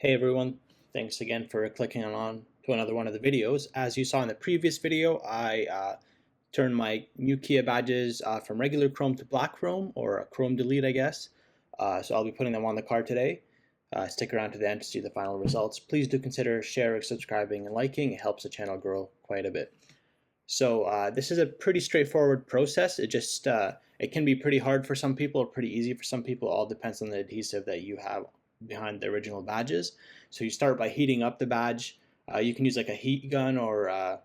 Hey everyone, thanks again for clicking on to another one of the videos. As you saw in the previous video, I turned my new Kia badges from regular chrome to black chrome, or a chrome delete I guess. So I'll be putting them on the car today. Stick around to the end to see the final results. Please do consider sharing, subscribing, and liking. It helps the channel grow quite a bit. So this is a pretty straightforward process. It can be pretty hard for some people or pretty easy for some people. It all depends on the adhesive that you have behind the original badges. So you start by heating up the badge. You can use like a heat gun or a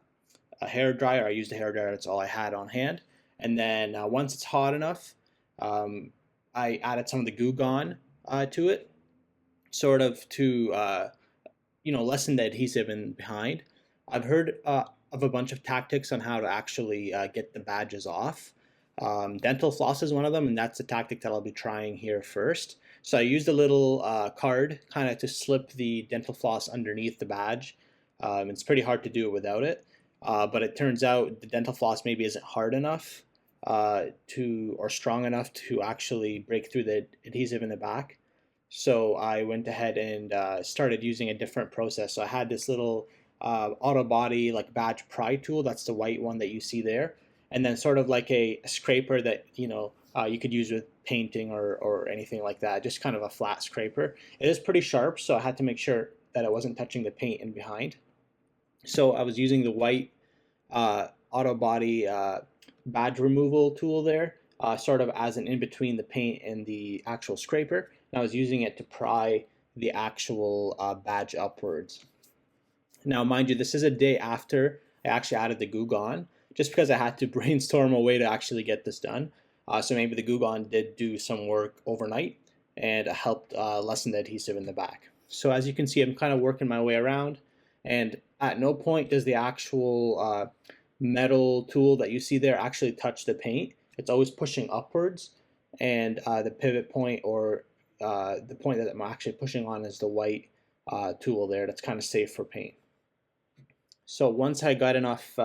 hair dryer. I used a hair dryer. That's all I had on hand. And then once it's hot enough, um, I added some of the Goo Gone to it, sort of to lessen the adhesive in behind. I've heard of a bunch of tactics on how to actually get the badges off. Dental floss is one of them, and that's the tactic that I'll be trying here first. So I used a little card kind of to slip the dental floss underneath the badge. It's pretty hard to do it without it, but it turns out the dental floss maybe isn't hard enough or strong enough to actually break through the adhesive in the back. So I went ahead and started using a different process. So I had this little auto body like badge pry tool. That's the white one that you see there, and then sort of like a scraper that you could use with painting or anything like that. Just kind of a flat scraper. It is pretty sharp, so I had to make sure that it wasn't touching the paint in behind. So I was using the white auto body badge removal tool there, sort of as an in between the paint and the actual scraper. And I was using it to pry the actual badge upwards. Now, mind you, this is a day after I actually added the Goo Gone, just because I had to brainstorm a way to actually get this done. So maybe the Goo Gone did do some work overnight and helped lessen the adhesive in the back. So as you can see, I'm kind of working my way around, and at no point does the actual metal tool that you see there actually touch the paint. It's always pushing upwards, and the pivot point or the point that I'm actually pushing on is the white tool there. That's kind of safe for paint. So once I got enough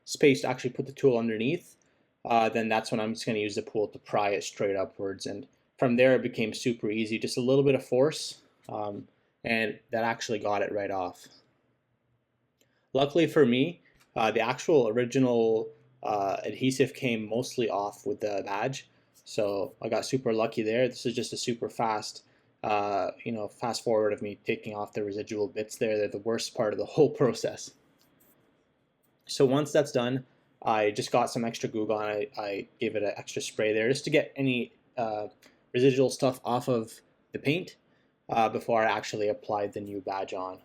space to actually put the tool underneath, then that's when I'm just going to use the tool to pry it straight upwards. And from there it became super easy, just a little bit of force, and that actually got it right off. Luckily for me, the actual original adhesive came mostly off with the badge, so I got super lucky there. This is just a super fast fast forward of me taking off the residual bits there. They're the worst part of the whole process. So once that's done, I just got some extra Goo Gone. I gave it an extra spray there just to get any residual stuff off of the paint before I actually applied the new badge on.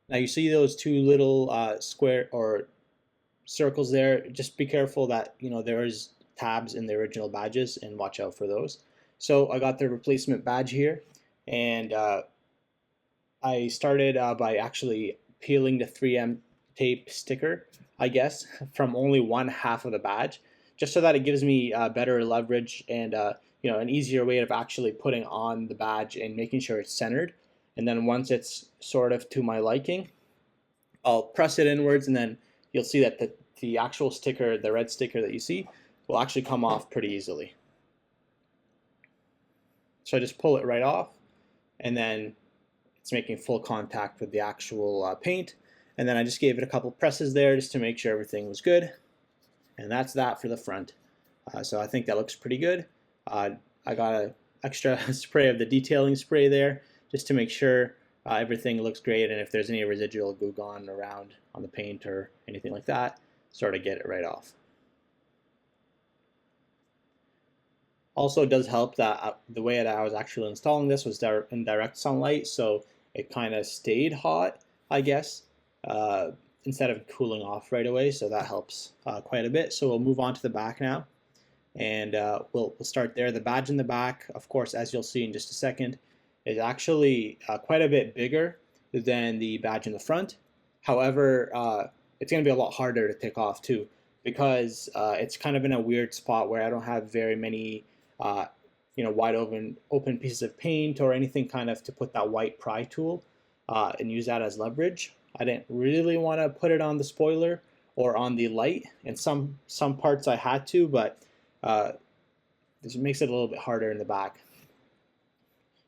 Now you see those two little square or circles there. Just be careful that there is tabs in the original badges and watch out for those. So I got the replacement badge here, and I started by actually peeling the 3M tape sticker, I guess, from only one half of the badge, just so that it gives me better leverage and an easier way of actually putting on the badge and making sure it's centered. And then once it's sort of to my liking, I'll press it inwards, and then you'll see that the actual sticker, the red sticker that you see, will actually come off pretty easily. So I just pull it right off, and then it's making full contact with the actual paint. And then I just gave it a couple presses there just to make sure everything was good. And that's that for the front. So I think that looks pretty good. I got an extra spray of the detailing spray there just to make sure everything looks great, and if there's any residual Goo Gone around on the paint or anything like that, sort of get it right off. Also, it does help that the way that I was actually installing this was in direct sunlight, so it kind of stayed hot, I guess, instead of cooling off right away, so that helps quite a bit. So we'll move on to the back now, and we'll start there. The badge in the back, of course, as you'll see in just a second, is actually quite a bit bigger than the badge in the front. However, it's going to be a lot harder to take off too, because it's kind of in a weird spot where I don't have very many wide open pieces of paint or anything kind of to put that white pry tool and use that as leverage. I didn't really want to put it on the spoiler or on the light. In some parts I had to, but this makes it a little bit harder in the back.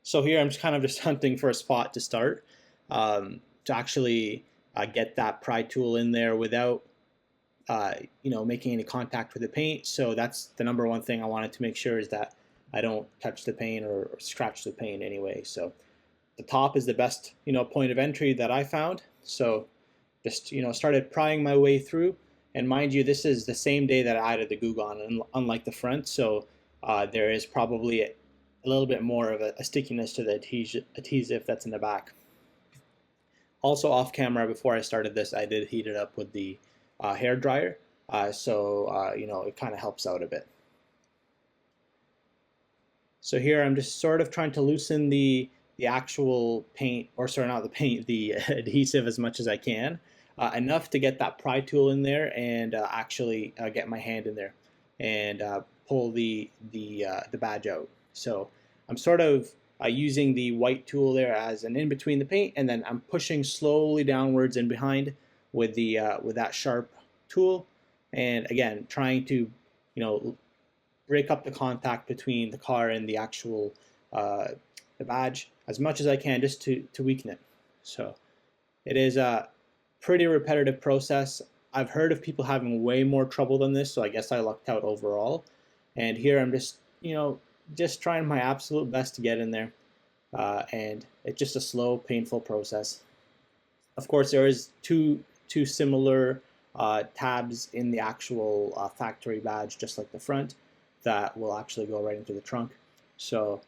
So here I'm kind of just hunting for a spot to start, to actually get that pry tool in there without making any contact with the paint. So that's the number one thing I wanted to make sure, is that I don't touch the paint or scratch the paint anyway. So the top is the best point of entry that I found. So just started prying my way through. And mind you, this is the same day that I added the Goo Gone, unlike the front. So there is probably a little bit more of a stickiness to the adhesive that's in the back. Also off camera, before I started this, I did heat it up with the hair dryer, so it kind of helps out a bit. So here I'm just sort of trying to loosen the actual paint, or sorry, not the paint, the adhesive as much as I can, enough to get that pry tool in there and actually get my hand in there and pull the badge out. So I'm sort of using the white tool there as an in between the paint, and then I'm pushing slowly downwards and behind with the with that sharp tool, and again trying to break up the contact between the car and the actual the badge as much as I can, just to weaken it. So it is a pretty repetitive process. I've heard of people having way more trouble than this, so I guess I lucked out overall. And here I'm just trying my absolute best to get in there, and it's just a slow, painful process. Of course, there is two similar tabs in the actual factory badge, just like the front, that will actually go right into the trunk. So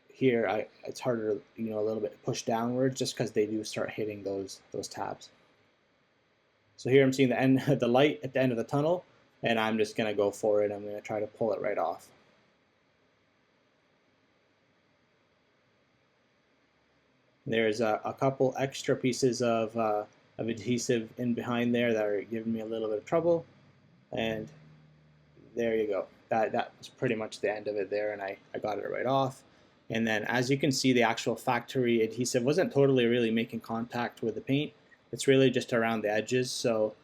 here it's harder, a little bit to push downwards, just because they do start hitting those tabs. So here I'm seeing the light at the end of the tunnel, and I'm just gonna go for it. I'm gonna try to pull it right off. There's a couple extra pieces of adhesive in behind there that are giving me a little bit of trouble, and there you go. That was pretty much the end of it there, and I got it right off. And then as you can see, the actual factory adhesive wasn't totally really making contact with the paint. It's really just around the edges. So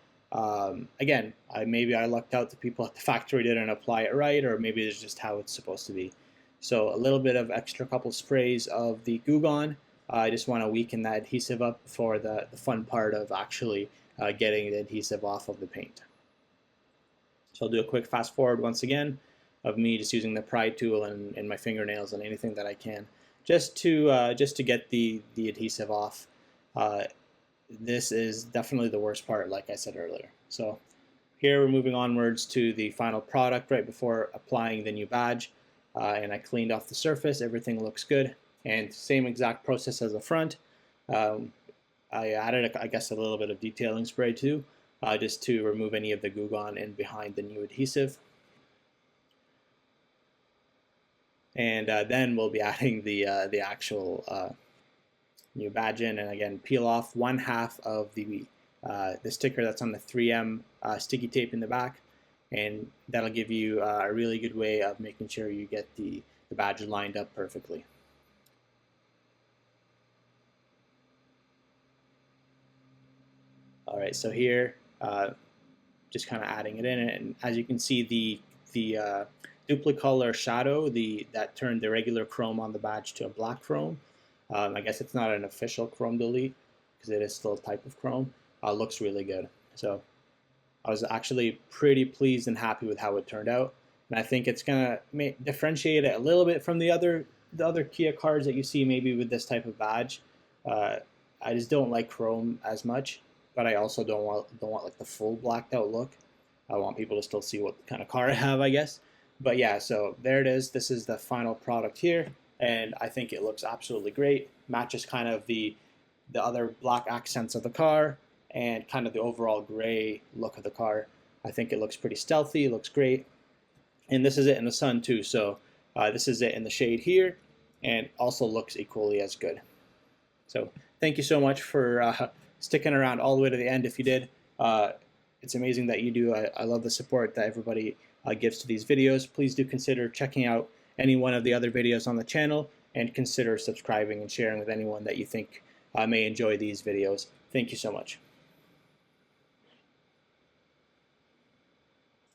again, maybe I lucked out. The people at the factory didn't apply it right, or maybe it's just how it's supposed to be. So a little bit of extra couple sprays of the Goo Gone. I just want to weaken that adhesive up for the fun part of actually getting the adhesive off of the paint. So I'll do a quick fast forward once again of me just using the pry tool and my fingernails and anything that I can, just to get the adhesive off. This is definitely the worst part, like I said earlier. So here we're moving onwards to the final product right before applying the new badge, and I cleaned off the surface. Everything looks good, and same exact process as the front. I added, I guess, a little bit of detailing spray too, just to remove any of the Goo Gone in behind the new adhesive. And then we'll be adding the actual new badge in, and again peel off 1/2 of the sticker that's on the 3M sticky tape in the back, and that'll give you a really good way of making sure you get the badge lined up perfectly. All right, so here just kind of adding it in, and as you can see, the Dupli color shadow, that turned the regular chrome on the badge to a black chrome. I guess it's not an official chrome delete because it is still a type of chrome. Looks really good. So I was actually pretty pleased and happy with how it turned out, and I think it's gonna differentiate it a little bit from the other Kia cars that you see maybe with this type of badge. I just don't like chrome as much, but I also don't want like the full blacked out look. I want people to still see what kind of car I have, I guess. But yeah, so there it is. This is the final product here, and I think it looks absolutely great. Matches kind of the other black accents of the car and kind of the overall gray look of the car. I think it looks pretty stealthy. It looks great, and this is it in the sun too. So this is it in the shade here, and also looks equally as good. So thank you so much for sticking around all the way to the end. If you did, it's amazing that you do. I love the support that everybody gives to these videos. Please do consider checking out any one of the other videos on the channel, and consider subscribing and sharing with anyone that you think may enjoy these videos. Thank you so much.